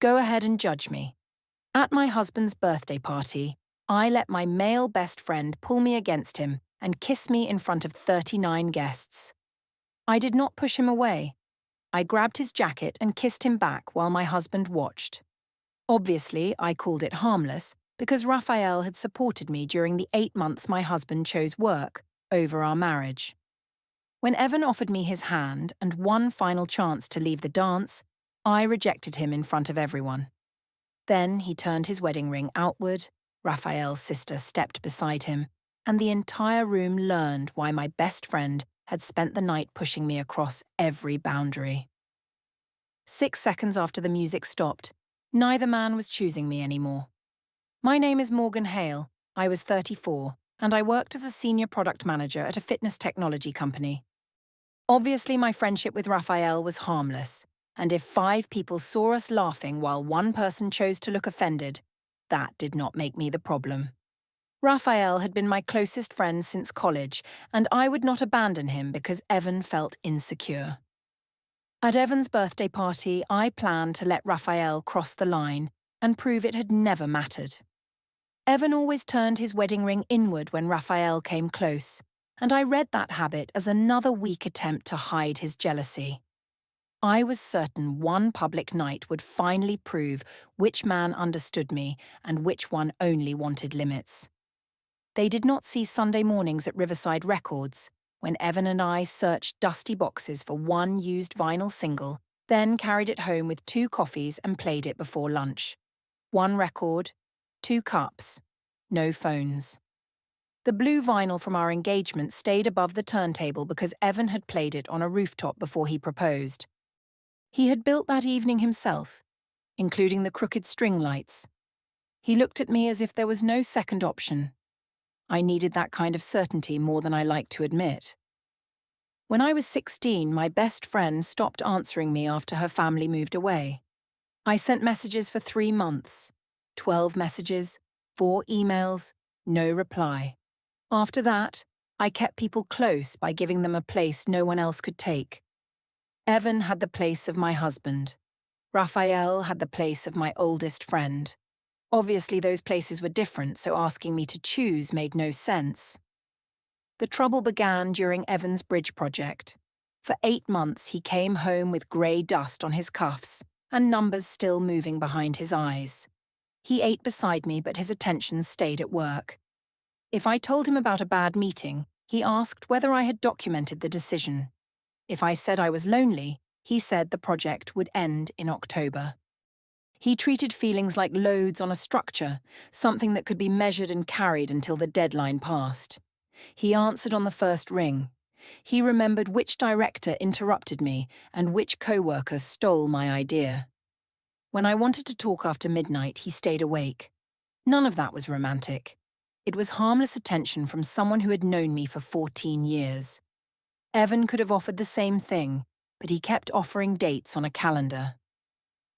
Go ahead and judge me. At my husband's birthday party, I let my male best friend pull me against him and kiss me in front of 39 guests. I did not push him away. I grabbed his jacket and kissed him back while my husband watched. Obviously, I called it harmless because Raphael had supported me during the 8 months my husband chose work over our marriage. When Evan offered me his hand and one final chance to leave the dance, I rejected him in front of everyone. Then he turned his wedding ring outward, Raphael's sister stepped beside him, and the entire room learned why my best friend had spent the night pushing me across every boundary. 6 seconds after the music stopped, neither man was choosing me anymore. My name is Morgan Hale, I was 34, and I worked as a senior product manager at a fitness technology company. Obviously, my friendship with Raphael was harmless, and if 5 people saw us laughing while one person chose to look offended, that did not make me the problem. Raphael had been my closest friend since college, and I would not abandon him because Evan felt insecure. At Evan's birthday party, I planned to let Raphael cross the line and prove it had never mattered. Evan always turned his wedding ring inward when Raphael came close, and I read that habit as another weak attempt to hide his jealousy. I was certain one public night would finally prove which man understood me and which one only wanted limits. They did not see Sunday mornings at Riverside Records, when Evan and I searched dusty boxes for one used vinyl single, then carried it home with 2 coffees and played it before lunch. 1 record, 2 cups, no phones. The blue vinyl from our engagement stayed above the turntable because Evan had played it on a rooftop before he proposed. He had built that evening himself, including the crooked string lights. He looked at me as if there was no second option. I needed that kind of certainty more than I liked to admit. When I was 16, my best friend stopped answering me after her family moved away. I sent messages for 3 months, 12 messages, 4 emails, no reply. After that, I kept people close by giving them a place no one else could take. Evan had the place of my husband. Raphael had the place of my oldest friend. Obviously, those places were different, so asking me to choose made no sense. The trouble began during Evan's bridge project. For 8 months, he came home with grey dust on his cuffs and numbers still moving behind his eyes. He ate beside me, but his attention stayed at work. If I told him about a bad meeting, he asked whether I had documented the decision. If I said I was lonely, he said the project would end in October. He treated feelings like loads on a structure, something that could be measured and carried until the deadline passed. He answered on the first ring. He remembered which director interrupted me and which co-worker stole my idea. When I wanted to talk after midnight, he stayed awake. None of that was romantic. It was harmless attention from someone who had known me for 14 years. Evan could have offered the same thing, but he kept offering dates on a calendar.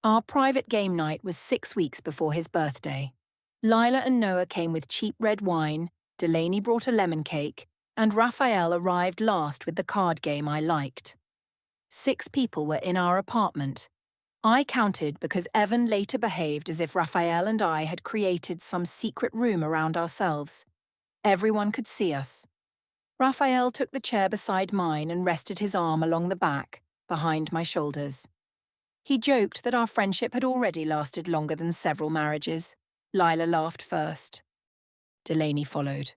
Our private game night was 6 weeks before his birthday. Lila and Noah came with cheap red wine, Delaney brought a lemon cake, and Raphael arrived last with the card game I liked. 6 people were in our apartment. I counted because Evan later behaved as if Raphael and I had created some secret room around ourselves. Everyone could see us. Raphael took the chair beside mine and rested his arm along the back, behind my shoulders. He joked that our friendship had already lasted longer than several marriages. Lila laughed first. Delaney followed.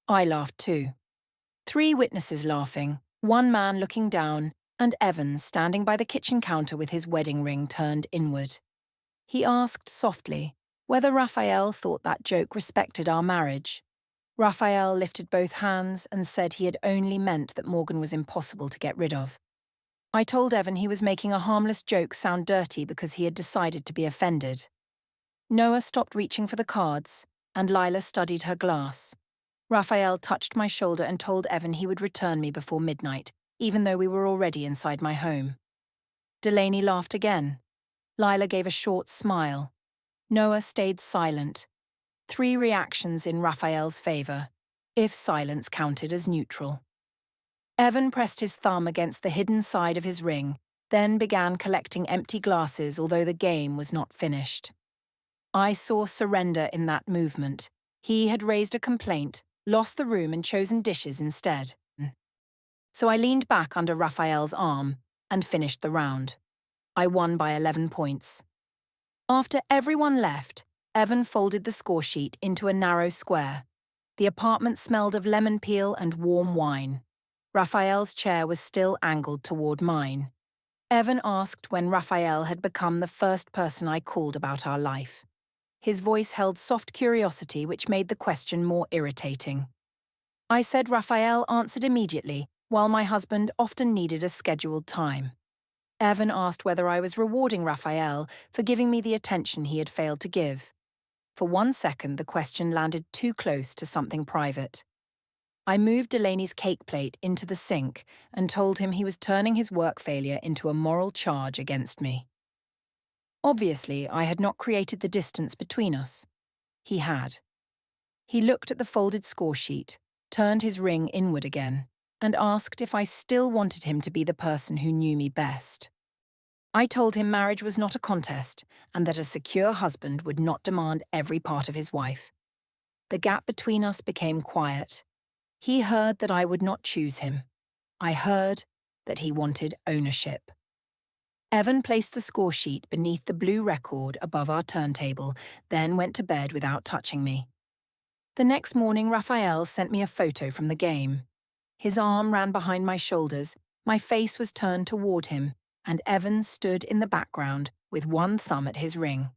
I laughed too. 3 witnesses laughing, 1 man looking down, and Evan standing by the kitchen counter with his wedding ring turned inward. He asked softly whether Raphael thought that joke respected our marriage. Raphael lifted both hands and said he had only meant that Morgan was impossible to get rid of. I told Evan he was making a harmless joke sound dirty because he had decided to be offended. Noah stopped reaching for the cards, and Lila studied her glass. Raphael touched my shoulder and told Evan he would return me before midnight, even though we were already inside my home. Delaney laughed again. Lila gave a short smile. Noah stayed silent. 3 reactions in Raphael's favour, if silence counted as neutral. Evan pressed his thumb against the hidden side of his ring then began collecting empty glasses, although the game was not finished. I saw surrender in that movement. He had raised a complaint, lost the room and chosen dishes instead. So I leaned back under Raphael's arm and finished the round. I won by 11 points. After everyone left, Evan folded the score sheet into a narrow square. The apartment smelled of lemon peel and warm wine. Raphael's chair was still angled toward mine. Evan asked when Raphael had become the first person I called about our life. His voice held soft curiosity, which made the question more irritating. I said Raphael answered immediately, while my husband often needed a scheduled time. Evan asked whether I was rewarding Raphael for giving me the attention he had failed to give. For 1 second, the question landed too close to something private. I moved Delaney's cake plate into the sink and told him he was turning his work failure into a moral charge against me. Obviously, I had not created the distance between us. He had. He looked at the folded score sheet, turned his ring inward again, and asked if I still wanted him to be the person who knew me best. I told him marriage was not a contest and that a secure husband would not demand every part of his wife. The gap between us became quiet. He heard that I would not choose him. I heard that he wanted ownership. Evan placed the score sheet beneath the blue record above our turntable, then went to bed without touching me. The next morning, Raphael sent me a photo from the game. His arm ran behind my shoulders, my face was turned toward him, and Evan stood in the background with one thumb at his ring.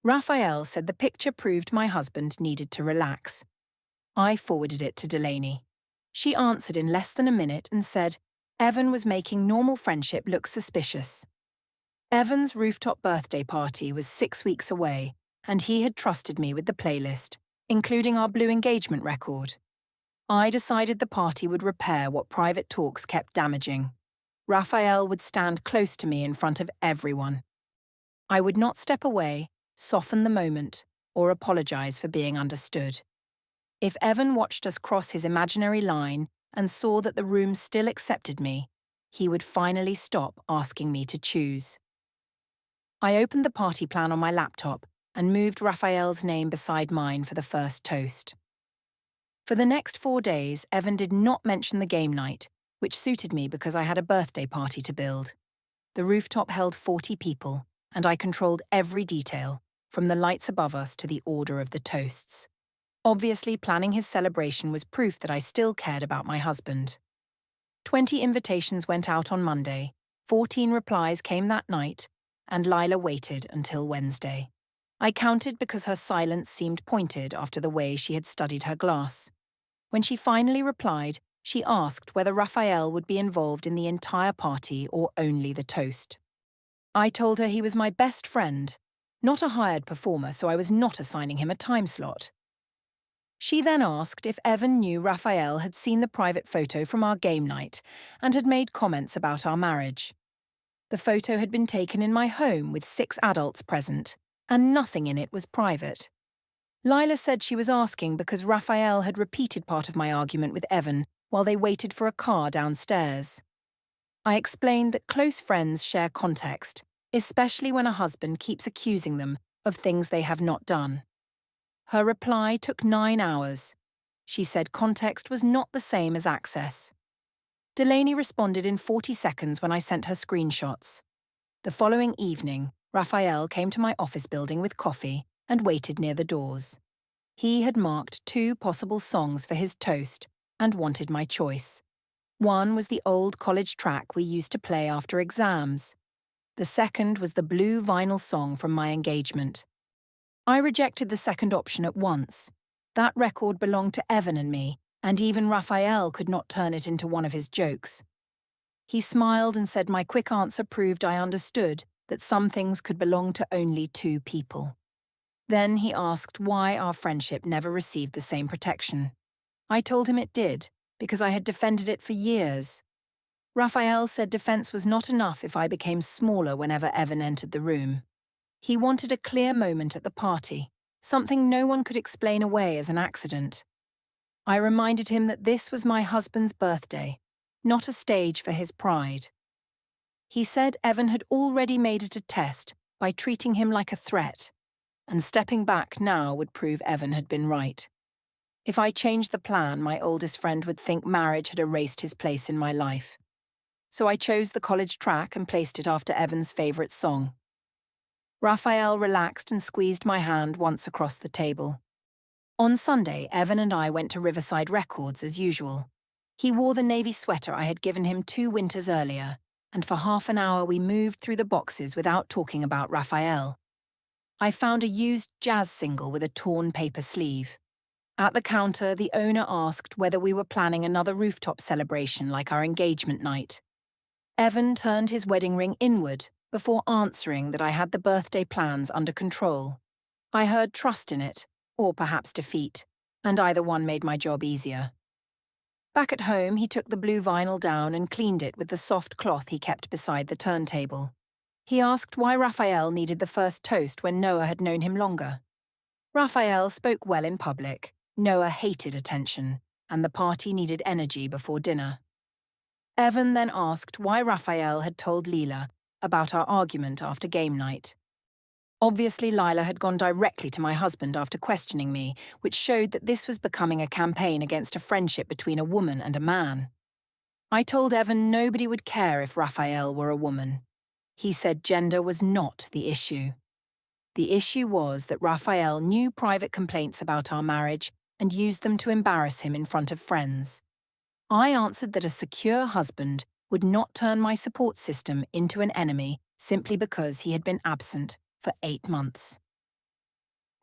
Raphael said the picture proved my husband needed to relax. I forwarded it to Delaney. She answered in less than a minute and said Evan was making normal friendship look suspicious. Evan's rooftop birthday party was 6 weeks away, and he had trusted me with the playlist, including our blue engagement record. I decided the party would repair what private talks kept damaging. Raphael would stand close to me in front of everyone. I would not step away, soften the moment, or apologize for being understood. If Evan watched us cross his imaginary line and saw that the room still accepted me, he would finally stop asking me to choose. I opened the party plan on my laptop and moved Raphael's name beside mine for the first toast. For the next 4 days, Evan did not mention the game night, which suited me because I had a birthday party to build. The rooftop held 40 people, and I controlled every detail, from the lights above us to the order of the toasts. Obviously, planning his celebration was proof that I still cared about my husband. 20 invitations went out on Monday, 14 replies came that night, and Lila waited until Wednesday. I counted because her silence seemed pointed after the way she had studied her glass. When she finally replied, she asked whether Raphael would be involved in the entire party or only the toast. I told her he was my best friend, not a hired performer, so I was not assigning him a time slot. She then asked if Evan knew Raphael had seen the private photo from our game night and had made comments about our marriage. The photo had been taken in my home with 6 adults present, and nothing in it was private. Lila said she was asking because Raphael had repeated part of my argument with Evan while they waited for a car downstairs. I explained that close friends share context, especially when a husband keeps accusing them of things they have not done. Her reply took 9 hours. She said context was not the same as access. Delaney responded in 40 seconds when I sent her screenshots. The following evening, Raphael came to my office building with coffee and waited near the doors. He had marked 2 possible songs for his toast and wanted my choice. One was the old college track we used to play after exams. The second was the blue vinyl song from my engagement. I rejected the second option at once. That record belonged to Evan and me, and even Raphael could not turn it into one of his jokes. He smiled and said my quick answer proved I understood that some things could belong to only 2 people. Then he asked why our friendship never received the same protection. I told him it did, because I had defended it for years. Raphael said defense was not enough if I became smaller whenever Evan entered the room. He wanted a clear moment at the party, something no one could explain away as an accident. I reminded him that this was my husband's birthday, not a stage for his pride. He said Evan had already made it a test by treating him like a threat, and stepping back now would prove Evan had been right. If I changed the plan, my oldest friend would think marriage had erased his place in my life. So I chose the college track and placed it after Evan's favourite song. Raphael relaxed and squeezed my hand once across the table. On Sunday, Evan and I went to Riverside Records as usual. He wore the navy sweater I had given him 2 winters earlier, and for half an hour we moved through the boxes without talking about Raphael. I found a used jazz single with a torn paper sleeve. At the counter, the owner asked whether we were planning another rooftop celebration like our engagement night. Evan turned his wedding ring inward before answering that I had the birthday plans under control. I heard trust in it, or perhaps defeat, and either one made my job easier. Back at home, he took the blue vinyl down and cleaned it with the soft cloth he kept beside the turntable. He asked why Raphael needed the first toast when Noah had known him longer. Raphael spoke well in public. Noah hated attention, and the party needed energy before dinner. Evan then asked why Raphael had told Leela about our argument after game night. Obviously, Lila had gone directly to my husband after questioning me, which showed that this was becoming a campaign against a friendship between a woman and a man. I told Evan nobody would care if Raphael were a woman. He said gender was not the issue. The issue was that Raphael knew private complaints about our marriage and used them to embarrass him in front of friends. I answered that a secure husband would not turn my support system into an enemy simply because he had been absent for 8 months.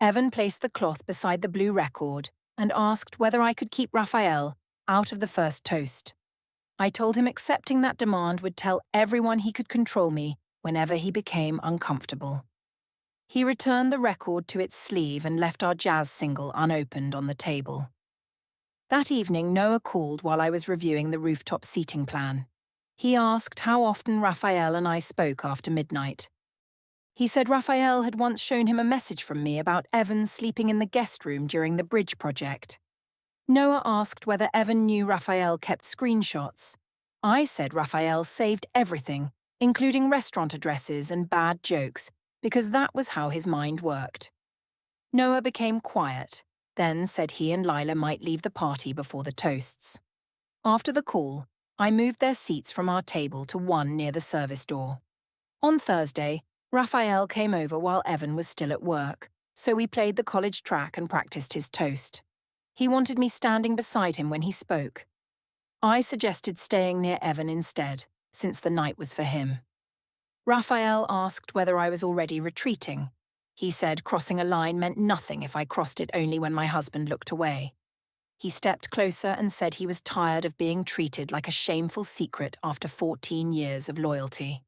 Evan placed the cloth beside the blue record and asked whether I could keep Raphael out of the first toast. I told him accepting that demand would tell everyone he could control me whenever he became uncomfortable. He returned the record to its sleeve and left our jazz single unopened on the table. That evening, Noah called while I was reviewing the rooftop seating plan. He asked how often Raphael and I spoke after midnight. He said Raphael had once shown him a message from me about Evan sleeping in the guest room during the bridge project. Noah asked whether Evan knew Raphael kept screenshots. I said Raphael saved everything, including restaurant addresses and bad jokes, because that was how his mind worked. Noah became quiet, then said he and Lila might leave the party before the toasts. After the call, I moved their seats from our table to one near the service door. On Thursday, Raphael came over while Evan was still at work, so we played the college track and practiced his toast. He wanted me standing beside him when he spoke. I suggested staying near Evan instead, since the night was for him. Raphael asked whether I was already retreating. He said crossing a line meant nothing if I crossed it only when my husband looked away. He stepped closer and said he was tired of being treated like a shameful secret after 14 years of loyalty.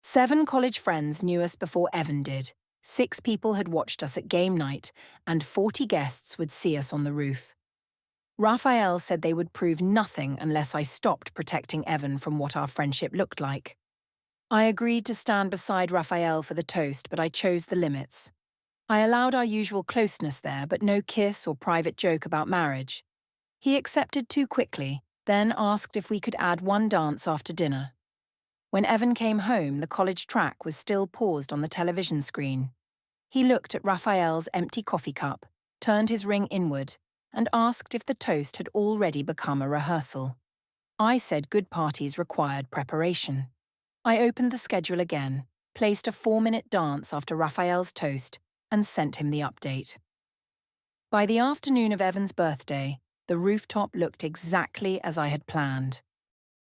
7 college friends knew us before Evan did. 6 people had watched us at game night, and 40 guests would see us on the roof. Raphael said they would prove nothing unless I stopped protecting Evan from what our friendship looked like. I agreed to stand beside Raphael for the toast, but I chose the limits. I allowed our usual closeness there, but no kiss or private joke about marriage. He accepted too quickly, then asked if we could add one dance after dinner. When Evan came home, the college track was still paused on the television screen. He looked at Raphael's empty coffee cup, turned his ring inward, and asked if the toast had already become a rehearsal. I said good parties required preparation. I opened the schedule again, placed a 4-minute dance after Raphael's toast, and sent him the update. By the afternoon of Evan's birthday, the rooftop looked exactly as I had planned.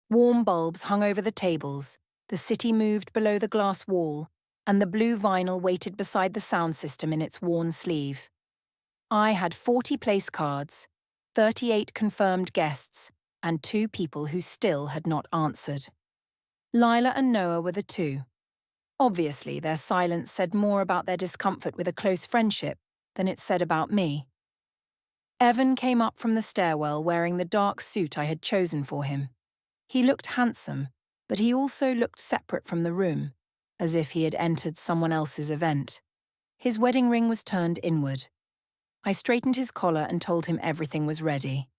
Warm bulbs hung over the tables, the city moved below the glass wall, and the blue vinyl waited beside the sound system in its worn sleeve. I had 40 place cards, 38 confirmed guests, and 2 people who still had not answered. Lila and Noah were the 2. Obviously, their silence said more about their discomfort with a close friendship than it said about me. Evan came up from the stairwell wearing the dark suit I had chosen for him. He looked handsome, but he also looked separate from the room, as if he had entered someone else's event. His wedding ring was turned inward. I straightened his collar and told him everything was ready.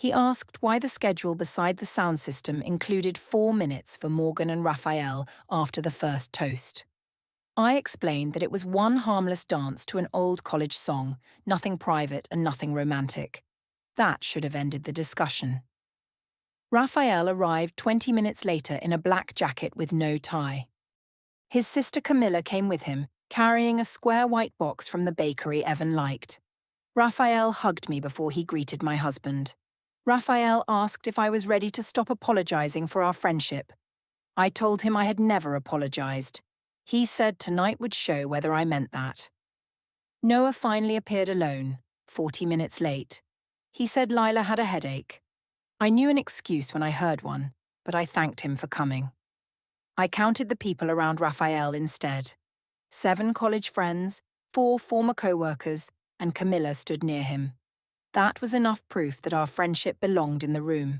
He asked why the schedule beside the sound system included 4 minutes for Morgan and Raphael after the first toast. I explained that it was one harmless dance to an old college song, nothing private and nothing romantic. That should have ended the discussion. Raphael arrived 20 minutes later in a black jacket with no tie. His sister Camilla came with him, carrying a square white box from the bakery Evan liked. Raphael hugged me before he greeted my husband. Raphael asked if I was ready to stop apologizing for our friendship. I told him I had never apologized. He said tonight would show whether I meant that. Noah finally appeared alone, 40 minutes late. He said Lila had a headache. I knew an excuse when I heard one, but I thanked him for coming. I counted the people around Raphael instead. 7 college friends, 4 former co-workers, and Camilla stood near him. That was enough proof that our friendship belonged in the room.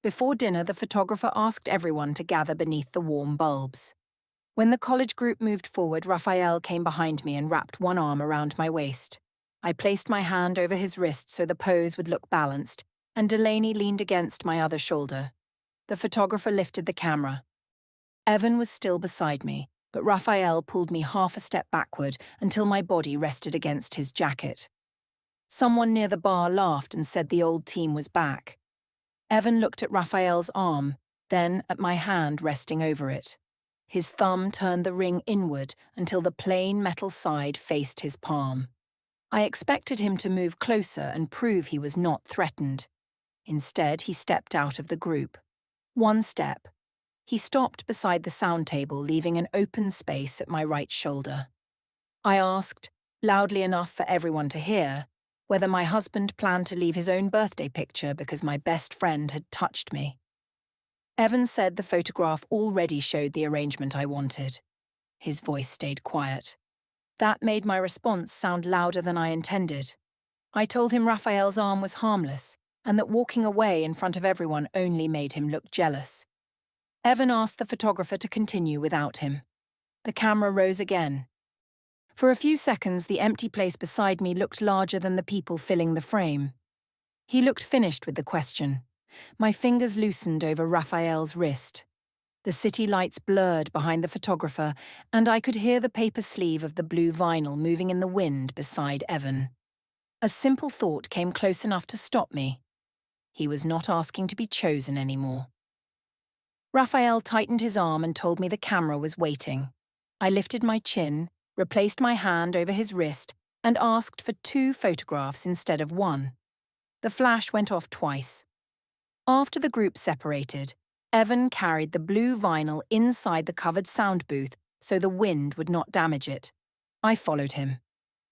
Before dinner, the photographer asked everyone to gather beneath the warm bulbs. When the college group moved forward, Raphael came behind me and wrapped one arm around my waist. I placed my hand over his wrist so the pose would look balanced, and Delaney leaned against my other shoulder. The photographer lifted the camera. Evan was still beside me, but Raphael pulled me half a step backward until my body rested against his jacket. Someone near the bar laughed and said the old team was back. Evan looked at Raphael's arm, then at my hand resting over it. His thumb turned the ring inward until the plain metal side faced his palm. I expected him to move closer and prove he was not threatened. Instead, he stepped out of the group. One step. He stopped beside the sound table, leaving an open space at my right shoulder. I asked, loudly enough for everyone to hear, whether my husband planned to leave his own birthday picture because my best friend had touched me. Evan said the photograph already showed the arrangement I wanted. His voice stayed quiet. That made my response sound louder than I intended. I told him Raphael's arm was harmless, and that walking away in front of everyone only made him look jealous. Evan asked the photographer to continue without him. The camera rose again. For a few seconds, the empty place beside me looked larger than the people filling the frame. He looked finished with the question. My fingers loosened over Raphael's wrist. The city lights blurred behind the photographer, and I could hear the paper sleeve of the blue vinyl moving in the wind beside Evan. A simple thought came close enough to stop me. He was not asking to be chosen anymore. Raphael tightened his arm and told me the camera was waiting. I lifted my chin, replaced my hand over his wrist, and asked for 2 photographs instead of 1. The flash went off twice. After the group separated, Evan carried the blue vinyl inside the covered sound booth so the wind would not damage it. I followed him.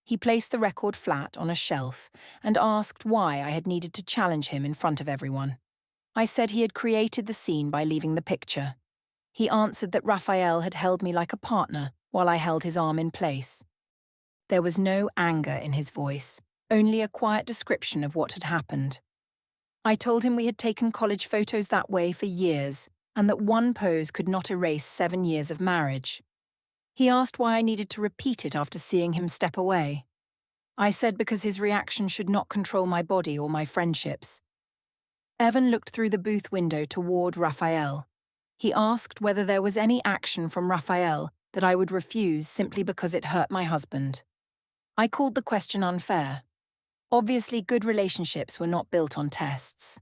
He placed the record flat on a shelf and asked why I had needed to challenge him in front of everyone. I said he had created the scene by leaving the picture. He answered that Raphael had held me like a partner while I held his arm in place. There was no anger in his voice, only a quiet description of what had happened. I told him we had taken college photos that way for years, and that one pose could not erase 7 years of marriage. He asked why I needed to repeat it after seeing him step away. I said because his reaction should not control my body or my friendships. Evan looked through the booth window toward Raphael. He asked whether there was any action from Raphael that I would refuse simply because it hurt my husband. I called the question unfair. Obviously, good relationships were not built on tests.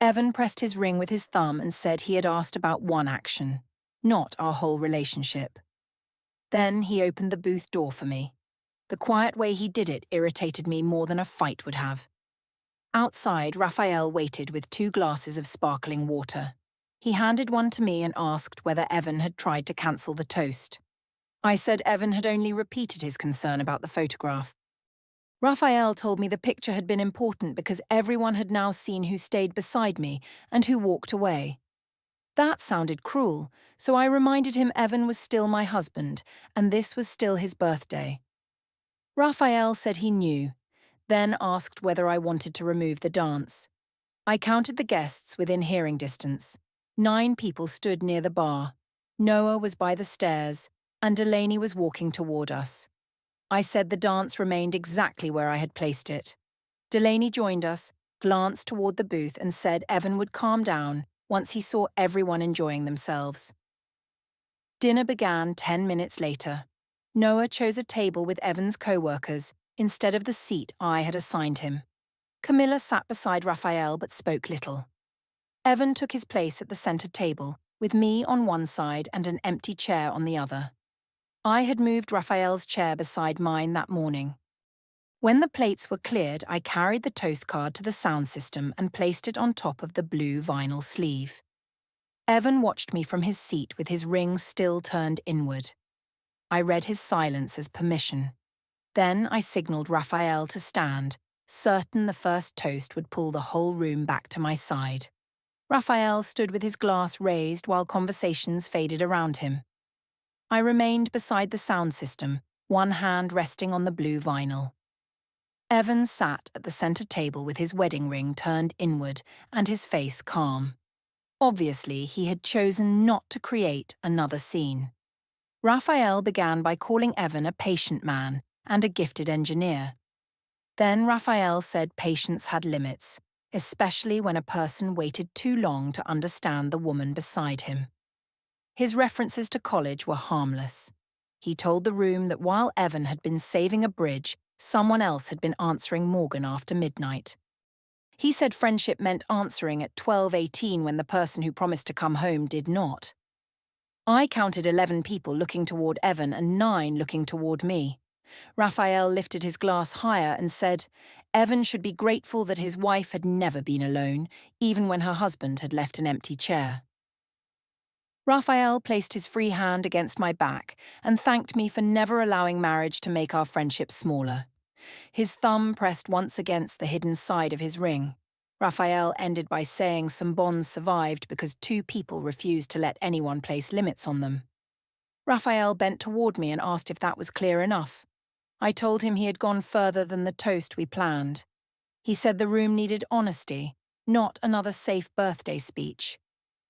Evan pressed his ring with his thumb and said he had asked about one action, not our whole relationship. Then he opened the booth door for me. The quiet way he did it irritated me more than a fight would have. Outside, Raphael waited with 2 glasses of sparkling water. He handed one to me and asked whether Evan had tried to cancel the toast. I said Evan had only repeated his concern about the photograph. Raphael told me the picture had been important because everyone had now seen who stayed beside me and who walked away. That sounded cruel, so I reminded him Evan was still my husband, and this was still his birthday. Raphael said he knew, then asked whether I wanted to remove the dance. I counted the guests within hearing distance. 9 people stood near the bar. Noah was by the stairs, and Delaney was walking toward us. I said the dance remained exactly where I had placed it. Delaney joined us, glanced toward the booth and said Evan would calm down once he saw everyone enjoying themselves. Dinner began 10 minutes later. Noah chose a table with Evan's co-workers instead of the seat I had assigned him. Camilla sat beside Raphael but spoke little. Evan took his place at the center table, with me on one side and an empty chair on the other. I had moved Raphael's chair beside mine that morning. When the plates were cleared, I carried the toast card to the sound system and placed it on top of the blue vinyl sleeve. Evan watched me from his seat with his ring still turned inward. I read his silence as permission. Then I signaled Raphael to stand, certain the first toast would pull the whole room back to my side. Raphael stood with his glass raised while conversations faded around him. I remained beside the sound system, one hand resting on the blue vinyl. Evan sat at the center table with his wedding ring turned inward and his face calm. Obviously, he had chosen not to create another scene. Raphael began by calling Evan a patient man and a gifted engineer. Then Raphael said patience had limits, especially when a person waited too long to understand the woman beside him. His references to college were harmless. He told the room that while Evan had been saving a bridge, someone else had been answering Morgan after midnight. He said friendship meant answering at 12:18 when the person who promised to come home did not. I counted 11 people looking toward Evan and 9 looking toward me. Raphael lifted his glass higher and said, Evan should be grateful that his wife had never been alone, even when her husband had left an empty chair. Raphael placed his free hand against my back and thanked me for never allowing marriage to make our friendship smaller. His thumb pressed once against the hidden side of his ring. Raphael ended by saying some bonds survived because 2 people refused to let anyone place limits on them. Raphael bent toward me and asked if that was clear enough. I told him he had gone further than the toast we planned. He said the room needed honesty, not another safe birthday speech.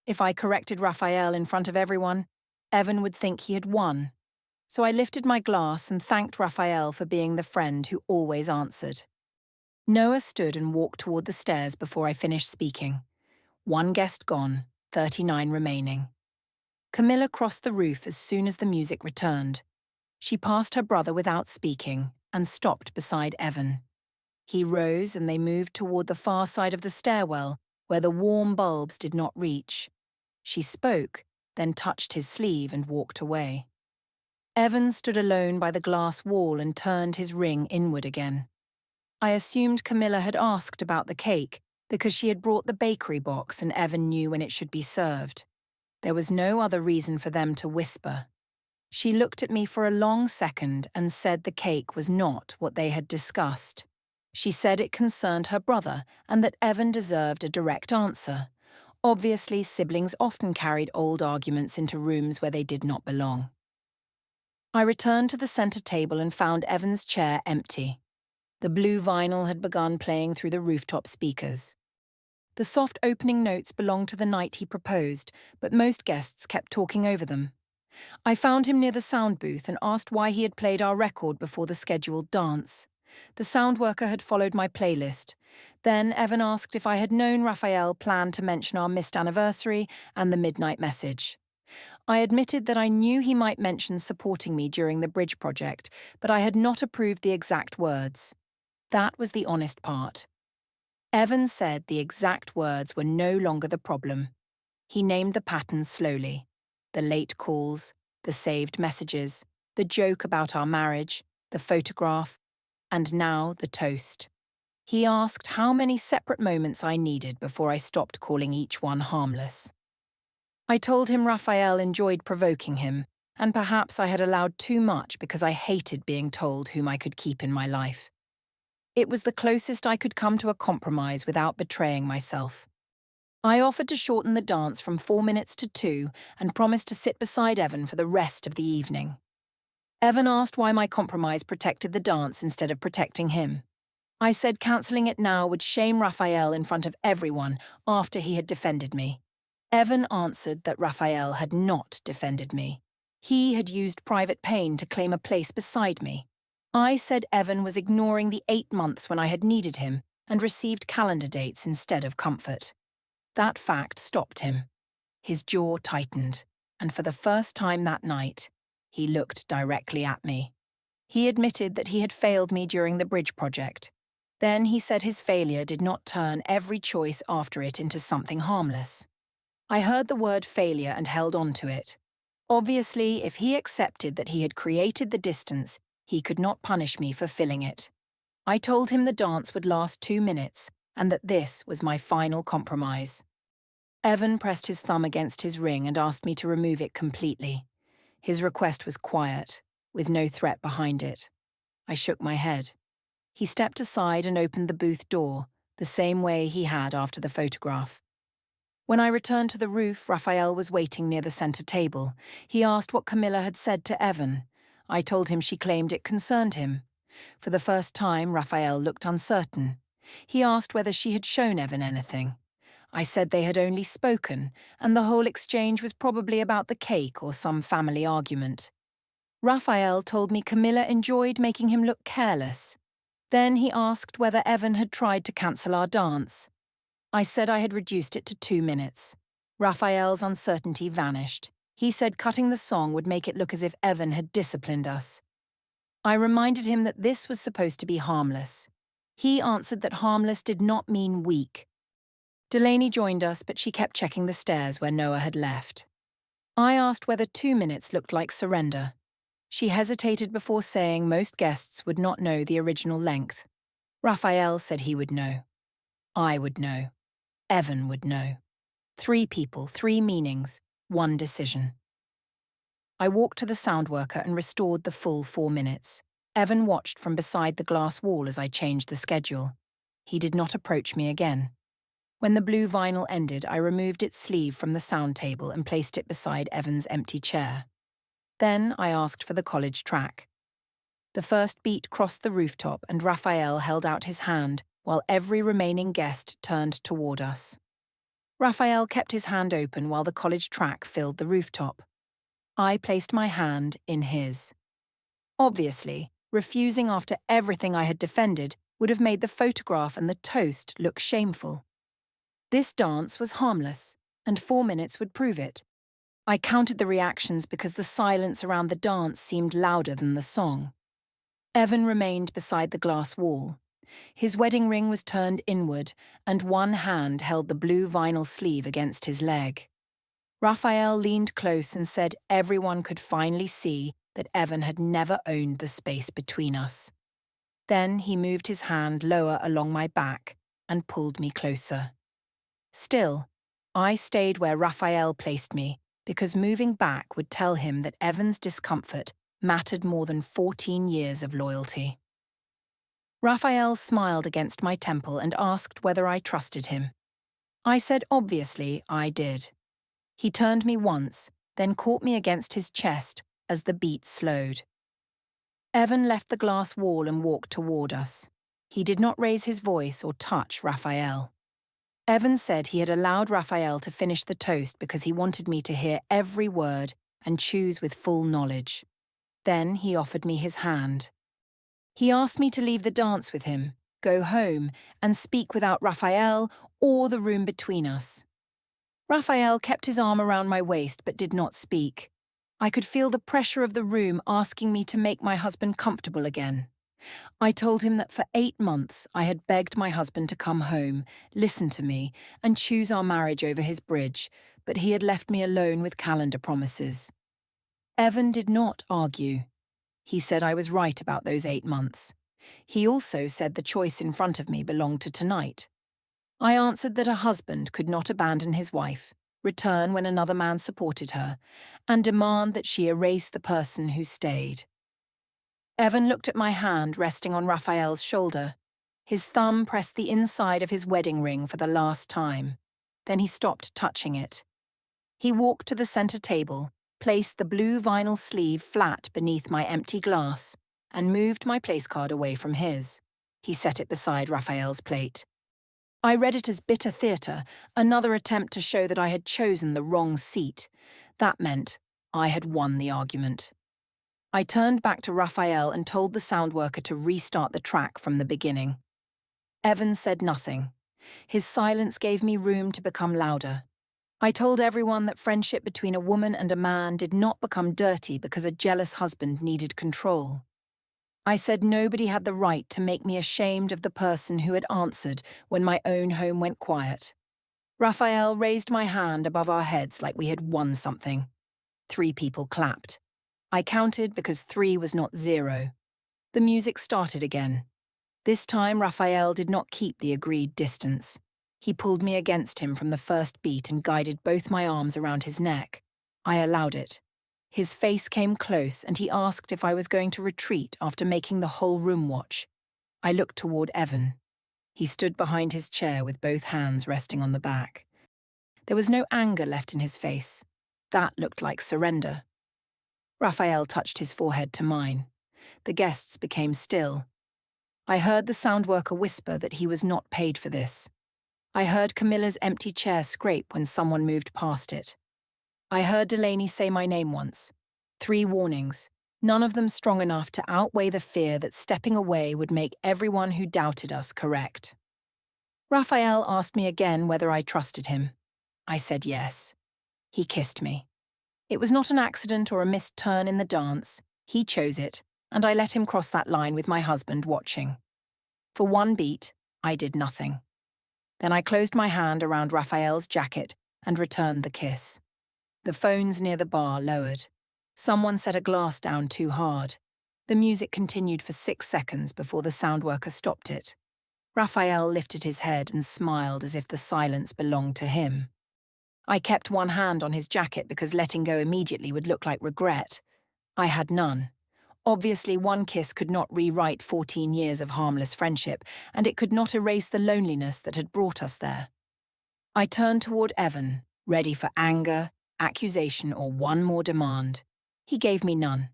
If I corrected Raphael in front of everyone, Evan would think he had won. So I lifted my glass and thanked Raphael for being the friend who always answered. Noah stood and walked toward the stairs before I finished speaking. 1 guest gone, 39 remaining. Camilla crossed the roof as soon as the music returned. She passed her brother without speaking and stopped beside Evan. He rose and they moved toward the far side of the stairwell where the warm bulbs did not reach. She spoke, then touched his sleeve and walked away. Evan stood alone by the glass wall and turned his ring inward again. I assumed Camilla had asked about the cake because she had brought the bakery box and Evan knew when it should be served. There was no other reason for them to whisper. She looked at me for a long second and said the cake was not what they had discussed. She said it concerned her brother and that Evan deserved a direct answer. Obviously, siblings often carried old arguments into rooms where they did not belong. I returned to the center table and found Evan's chair empty. The blue vinyl had begun playing through the rooftop speakers. The soft opening notes belonged to the night he proposed, but most guests kept talking over them. I found him near the sound booth and asked why he had played our record before the scheduled dance. The sound worker had followed my playlist. Then Evan asked if I had known Raphael planned to mention our missed anniversary and the midnight message. I admitted that I knew he might mention supporting me during the bridge project, but I had not approved the exact words. That was the honest part. Evan said the exact words were no longer the problem. He named the patterns slowly. The late calls, the saved messages, the joke about our marriage, the photograph, and now the toast. He asked how many separate moments I needed before I stopped calling each one harmless. I told him Raphael enjoyed provoking him, and perhaps I had allowed too much because I hated being told whom I could keep in my life. It was the closest I could come to a compromise without betraying myself. I offered to shorten the dance from 4 minutes to 2 and promised to sit beside Evan for the rest of the evening. Evan asked why my compromise protected the dance instead of protecting him. I said cancelling it now would shame Raphael in front of everyone after he had defended me. Evan answered that Raphael had not defended me. He had used private pain to claim a place beside me. I said Evan was ignoring the 8 months when I had needed him and received calendar dates instead of comfort. That fact stopped him. His jaw tightened, and for the first time that night, he looked directly at me. He admitted that he had failed me during the bridge project. Then he said his failure did not turn every choice after it into something harmless. I heard the word failure and held on to it. Obviously, if he accepted that he had created the distance, he could not punish me for filling it. I told him the dance would last 2 minutes and that this was my final compromise. Evan pressed his thumb against his ring and asked me to remove it completely. His request was quiet, with no threat behind it. I shook my head. He stepped aside and opened the booth door, the same way he had after the photograph. When I returned to the roof, Raphael was waiting near the center table. He asked what Camilla had said to Evan. I told him she claimed it concerned him. For the first time, Raphael looked uncertain. He asked whether she had shown Evan anything. I said they had only spoken, and the whole exchange was probably about the cake or some family argument. Raphael told me Camilla enjoyed making him look careless. Then he asked whether Evan had tried to cancel our dance. I said I had reduced it to 2 minutes. Raphael's uncertainty vanished. He said cutting the song would make it look as if Evan had disciplined us. I reminded him that this was supposed to be harmless. He answered that harmless did not mean weak. Delaney joined us, but she kept checking the stairs where Noah had left. I asked whether 2 minutes looked like surrender. She hesitated before saying most guests would not know the original length. Raphael said he would know. I would know. Evan would know. 3 people, 3 meanings, 1 decision. I walked to the sound worker and restored the full 4 minutes. Evan watched from beside the glass wall as I changed the schedule. He did not approach me again. When the blue vinyl ended, I removed its sleeve from the sound table and placed it beside Evan's empty chair. Then I asked for the college track. The first beat crossed the rooftop and Raphael held out his hand while every remaining guest turned toward us. Raphael kept his hand open while the college track filled the rooftop. I placed my hand in his. Obviously, refusing after everything I had defended would have made the photograph and the toast look shameful. This dance was harmless, and 4 minutes would prove it. I counted the reactions because the silence around the dance seemed louder than the song. Evan remained beside the glass wall. His wedding ring was turned inward, and one hand held the blue vinyl sleeve against his leg. Raphael leaned close and said everyone could finally see that Evan had never owned the space between us. Then he moved his hand lower along my back and pulled me closer. Still, I stayed where Raphael placed me because moving back would tell him that Evan's discomfort mattered more than 14 years of loyalty. Raphael smiled against my temple and asked whether I trusted him. I said obviously I did. He turned me once, then caught me against his chest as the beat slowed. Evan left the glass wall and walked toward us. He did not raise his voice or touch Raphael. Evan said he had allowed Raphael to finish the toast because he wanted me to hear every word and choose with full knowledge. Then he offered me his hand. He asked me to leave the dance with him, go home, and speak without Raphael or the room between us. Raphael kept his arm around my waist but did not speak. I could feel the pressure of the room asking me to make my husband comfortable again. I told him that for 8 months I had begged my husband to come home, listen to me, and choose our marriage over his bridge, but he had left me alone with calendar promises. Evan did not argue. He said I was right about those 8 months. He also said the choice in front of me belonged to tonight. I answered that a husband could not abandon his wife, return when another man supported her, and demand that she erase the person who stayed. Evan looked at my hand resting on Raphael's shoulder. His thumb pressed the inside of his wedding ring for the last time. Then he stopped touching it. He walked to the center table, placed the blue vinyl sleeve flat beneath my empty glass, and moved my place card away from his. He set it beside Raphael's plate. I read it as bitter theatre, another attempt to show that I had chosen the wrong seat. That meant I had won the argument. I turned back to Raphael and told the sound worker to restart the track from the beginning. Evan said nothing. His silence gave me room to become louder. I told everyone that friendship between a woman and a man did not become dirty because a jealous husband needed control. I said nobody had the right to make me ashamed of the person who had answered when my own home went quiet. Raphael raised my hand above our heads like we had won something. 3 people clapped. I counted because 3 was not 0. The music started again. This time Raphael did not keep the agreed distance. He pulled me against him from the first beat and guided both my arms around his neck. I allowed it. His face came close and he asked if I was going to retreat after making the whole room watch. I looked toward Evan. He stood behind his chair with both hands resting on the back. There was no anger left in his face. That looked like surrender. Raphael touched his forehead to mine. The guests became still. I heard the sound worker whisper that he was not paid for this. I heard Camilla's empty chair scrape when someone moved past it. I heard Delaney say my name once. 3 warnings, none of them strong enough to outweigh the fear that stepping away would make everyone who doubted us correct. Raphael asked me again whether I trusted him. I said yes. He kissed me. It was not an accident or a missed turn in the dance. He chose it, and I let him cross that line with my husband watching. For 1 beat, I did nothing. Then I closed my hand around Raphael's jacket and returned the kiss. The phones near the bar lowered. Someone set a glass down too hard. The music continued for 6 seconds before the sound worker stopped it. Raphael lifted his head and smiled as if the silence belonged to him. I kept one hand on his jacket because letting go immediately would look like regret. I had none. Obviously, 1 kiss could not rewrite 14 years of harmless friendship, and it could not erase the loneliness that had brought us there. I turned toward Evan, ready for anger, accusation, or one more demand. He gave me none.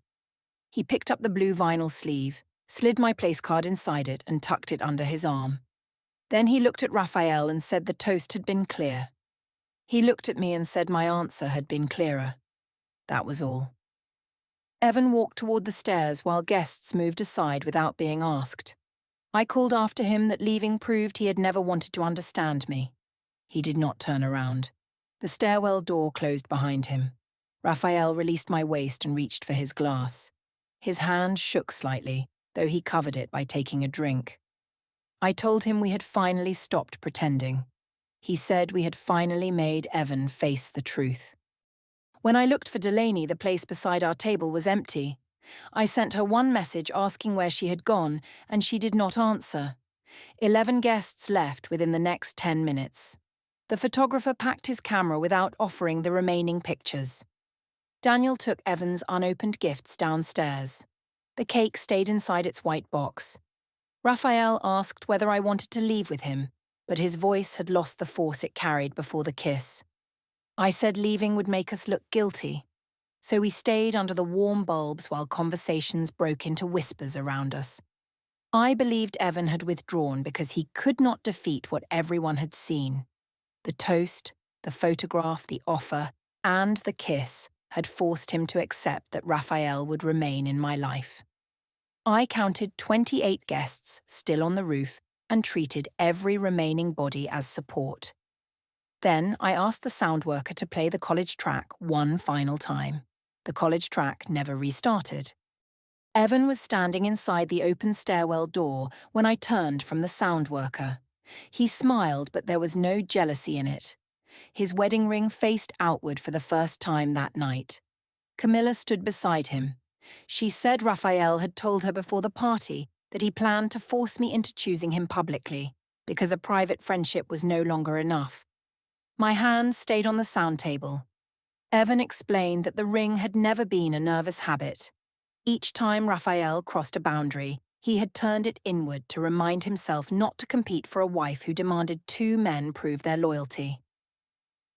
He picked up the blue vinyl sleeve, slid my place card inside it, and tucked it under his arm. Then he looked at Raphael and said the toast had been clear. He looked at me and said my answer had been clearer. That was all. Evan walked toward the stairs while guests moved aside without being asked. I called after him that leaving proved he had never wanted to understand me. He did not turn around. The stairwell door closed behind him. Raphael released my waist and reached for his glass. His hand shook slightly, though he covered it by taking a drink. I told him we had finally stopped pretending. He said we had finally made Evan face the truth. When I looked for Delaney, the place beside our table was empty. I sent her 1 message asking where she had gone, and she did not answer. 11 guests left within the next 10 minutes. The photographer packed his camera without offering the remaining pictures. Daniel took Evan's unopened gifts downstairs. The cake stayed inside its white box. Raphael asked whether I wanted to leave with him, but his voice had lost the force it carried before the kiss. I said leaving would make us look guilty, so we stayed under the warm bulbs while conversations broke into whispers around us. I believed Evan had withdrawn because he could not defeat what everyone had seen. The toast, the photograph, the offer, and the kiss had forced him to accept that Raphael would remain in my life. I counted 28 guests still on the roof and treated every remaining body as support. Then I asked the sound worker to play the college track 1 final time. The college track never restarted. Evan was standing inside the open stairwell door when I turned from the sound worker. He smiled, but there was no jealousy in it. His wedding ring faced outward for the first time that night. Camilla stood beside him. She said Raphael had told her before the party that he planned to force me into choosing him publicly, because a private friendship was no longer enough. My hand stayed on the sound table. Evan explained that the ring had never been a nervous habit. Each time Raphael crossed a boundary, he had turned it inward to remind himself not to compete for a wife who demanded 2 men prove their loyalty.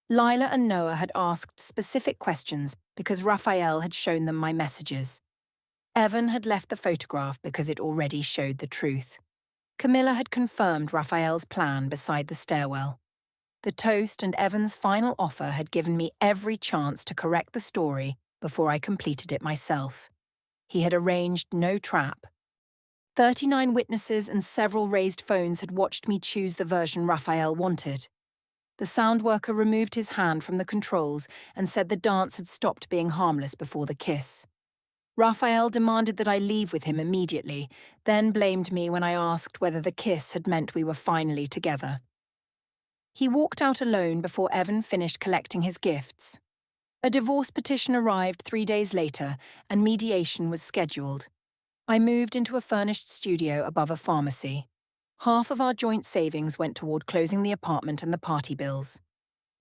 Lila and Noah had asked specific questions because Raphael had shown them my messages. Evan had left the photograph because it already showed the truth. Camilla had confirmed Raphael's plan beside the stairwell. The toast and Evan's final offer had given me every chance to correct the story before I completed it myself. He had arranged no trap. 39 witnesses and several raised phones had watched me choose the version Raphael wanted. The sound worker removed his hand from the controls and said the dance had stopped being harmless before the kiss. Raphael demanded that I leave with him immediately, then blamed me when I asked whether the kiss had meant we were finally together. He walked out alone before Evan finished collecting his gifts. A divorce petition arrived 3 days later, and mediation was scheduled. I moved into a furnished studio above a pharmacy. Half of our joint savings went toward closing the apartment and the party bills.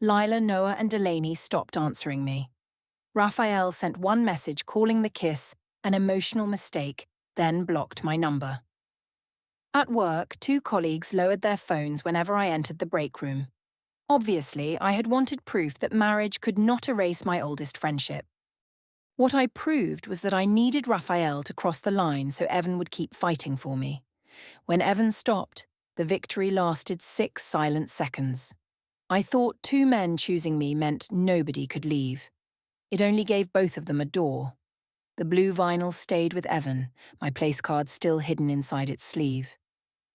Lila, Noah, and Delaney stopped answering me. Raphael sent one message calling the kiss an emotional mistake, then blocked my number. At work, 2 colleagues lowered their phones whenever I entered the break room. Obviously, I had wanted proof that marriage could not erase my oldest friendship. What I proved was that I needed Raphael to cross the line so Evan would keep fighting for me. When Evan stopped, the victory lasted 6 silent seconds. I thought 2 men choosing me meant nobody could leave. It only gave both of them a door. The blue vinyl stayed with Evan, my place card still hidden inside its sleeve.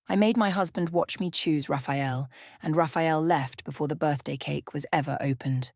I made my husband watch me choose Raphael, and Raphael left before the birthday cake was ever opened.